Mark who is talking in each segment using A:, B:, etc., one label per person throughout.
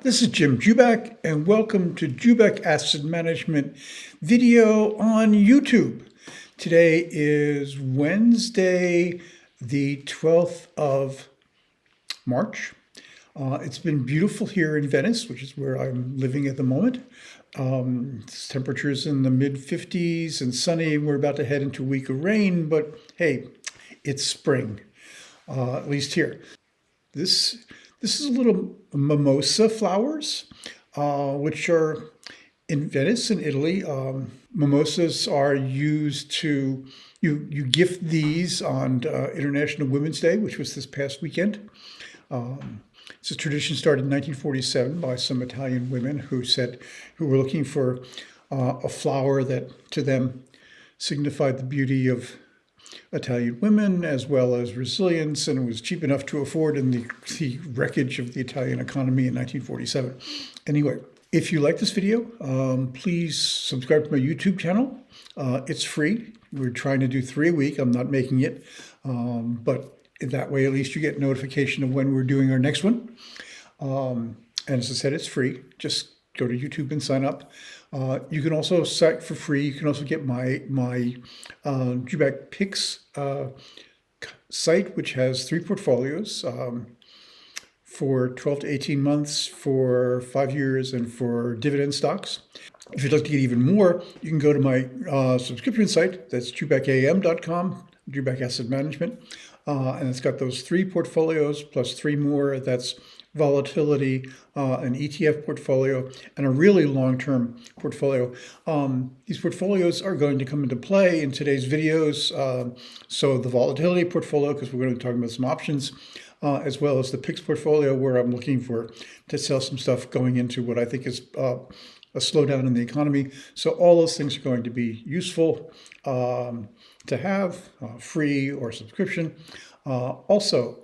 A: This is Jim Juback, and welcome to Juback Asset Management video on YouTube. Today is Wednesday, the 12th of March. It's been beautiful here in Venice, which is where I'm living at the moment. Temperatures in the mid-50s and sunny. We're about to head into a week of rain, but hey, it's spring, at least here. This is a little mimosa flowers, which are in Venice in Italy. Mimosas are used to, you gift these on International Women's Day, which was this past weekend. It's a tradition started in 1947 by some Italian women who were looking for a flower that to them signified the beauty of Italian women as well as resilience, and it was cheap enough to afford in the wreckage of the Italian economy in 1947. Anyway, if you like this video, please subscribe to my YouTube channel. It's free. We're trying to do 3 a week. I'm not making it, but that way at least you get notification of when we're doing our next one. And as I said, it's free. Just go to YouTube and sign up. You can also sign for free. You can also get my Juback Picks site, which has 3 portfolios for 12 to 18 months, for 5 years, and for dividend stocks. If you'd like to get even more, you can go to my subscription site. That's jubackam.com, Juback Asset Management. And it's got those 3 portfolios plus 3 more. That's volatility, an ETF portfolio, and a really long-term portfolio. These portfolios are going to come into play in today's videos. So the volatility portfolio, because we're going to be talking about some options, as well as the PICS portfolio, where I'm looking to sell some stuff going into what I think is a slowdown in the economy. So all those things are going to be useful to have, free or subscription. Also,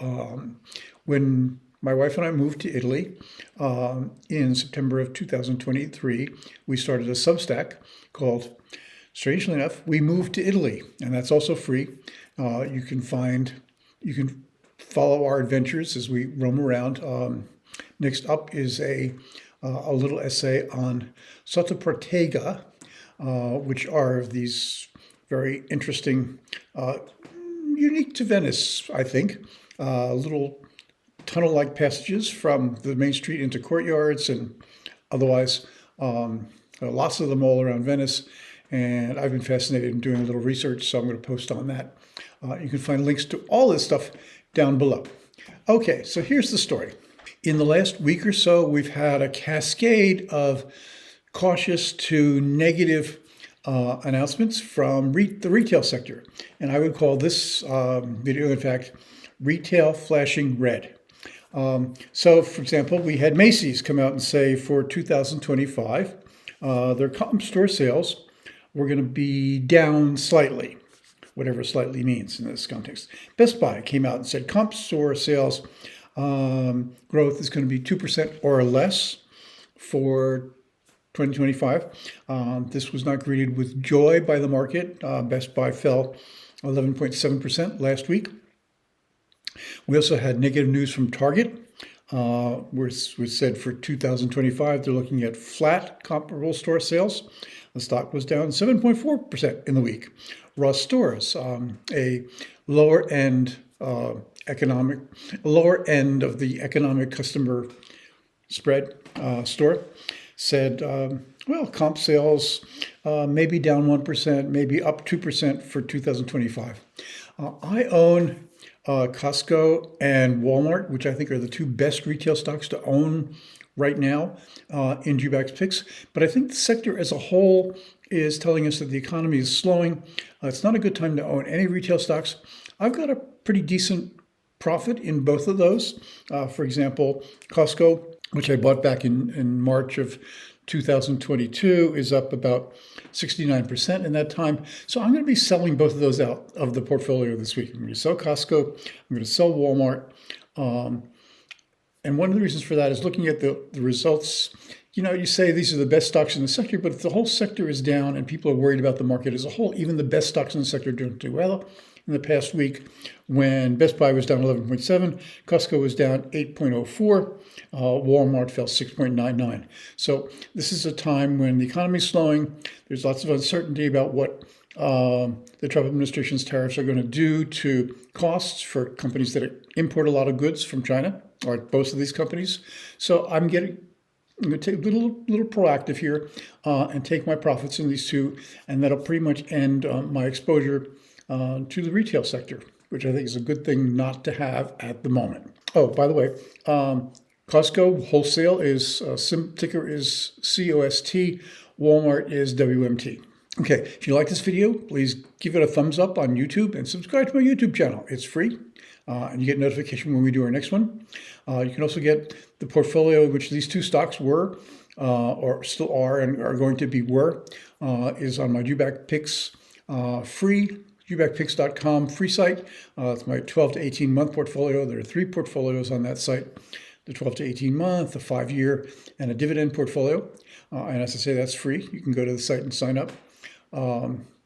A: when my wife and I moved to Italy in September of 2023, we started a Substack called, strangely enough, We Moved to Italy, and that's also free. You can follow our adventures as we roam around. Next up is a little essay on sottobottega, which are these very interesting, unique to Venice, I think, little tunnel-like passages from the main street into courtyards and otherwise, lots of them all around Venice. And I've been fascinated in doing a little research, so I'm going to post on that. You can find links to all this stuff down below. Okay, so here's the story. In the last week or so, we've had a cascade of cautious to negative announcements from the retail sector. And I would call this video, in fact, Retail Flashing Red. So, for example, we had Macy's come out and say for 2025, their comp store sales were going to be down slightly, whatever slightly means in this context. Best Buy came out and said comp store sales growth is going to be 2% or less for 2025. This was not greeted with joy by the market. Best Buy fell 11.7% last week. We also had negative news from Target, which said for 2025 they're looking at flat comparable store sales. The stock was down 7.4% in the week. Ross Stores, a lower end of the economic customer spread store, said, well, comp sales may be down 1%, maybe up 2% for 2025. I own Costco and Walmart, which I think are the 2 best retail stocks to own right now in Juback's picks. But I think the sector as a whole is telling us that the economy is slowing. It's not a good time to own any retail stocks. I've got a pretty decent profit in both of those. For example, Costco, which I bought back in March of 2022, is up about 69% in that time. So I'm going to be selling both of those out of the portfolio this week. I'm going to sell Costco. I'm going to sell Walmart. And one of the reasons for that is looking at the results. You know, you say these are the best stocks in the sector, but if the whole sector is down and people are worried about the market as a whole, even the best stocks in the sector don't do well, in the past week when Best Buy was down 11.7, Costco was down 8.04, Walmart fell 6.99. So this is a time when the economy is slowing. There's lots of uncertainty about what the Trump administration's tariffs are going to do to costs for companies that import a lot of goods from China, or most of these companies. So I'm going to take a little proactive here and take my profits in these two, and that'll pretty much end my exposure to the retail sector, which I think is a good thing not to have at the moment. Oh, by the way, Costco wholesale is ticker is COST, Walmart is WMT. Okay, if you like this video, please give it a thumbs up on YouTube and subscribe to my YouTube channel. It's free, and you get notification when we do our next one. You can also get the portfolio, which these two stocks were, or still are, and are going to be is on my Jubac Picks free, jubacpicks.com free site. It's my 12 to 18 month portfolio. There are 3 portfolios on that site: the 12 to 18 month, the 5-year, and a dividend portfolio. And as I say, that's free. You can go to the site and sign up.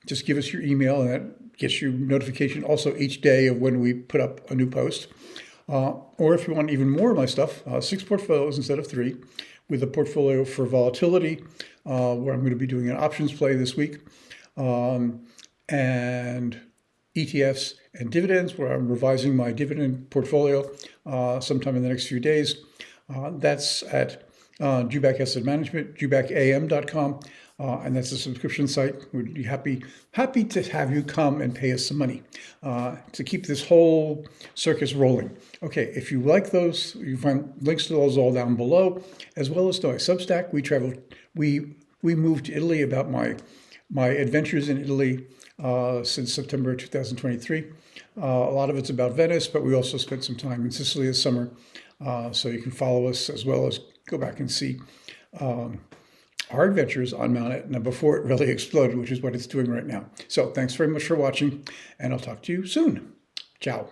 A: Just give us your email, and that gets you notification also each day of when we put up a new post. Or if you want even more of my stuff, 6 portfolios instead of 3, with a portfolio for volatility, where I'm going to be doing an options play this week, and ETFs and dividends, where I'm revising my dividend portfolio sometime in the next few days. That's at Jubac Asset Management, jubacam.com. And that's a subscription site. We'd be happy to have you come and pay us some money to keep this whole circus rolling. Okay, if you like those, you find links to those all down below, as well as to my Substack. We moved to Italy, about my adventures in Italy since September 2023. A lot of it's about Venice, but we also spent some time in Sicily this summer. So you can follow us, as well as go back and see our adventures on Mount Etna before it really exploded, which is what it's doing right now. So thanks very much for watching, and I'll talk to you soon. Ciao.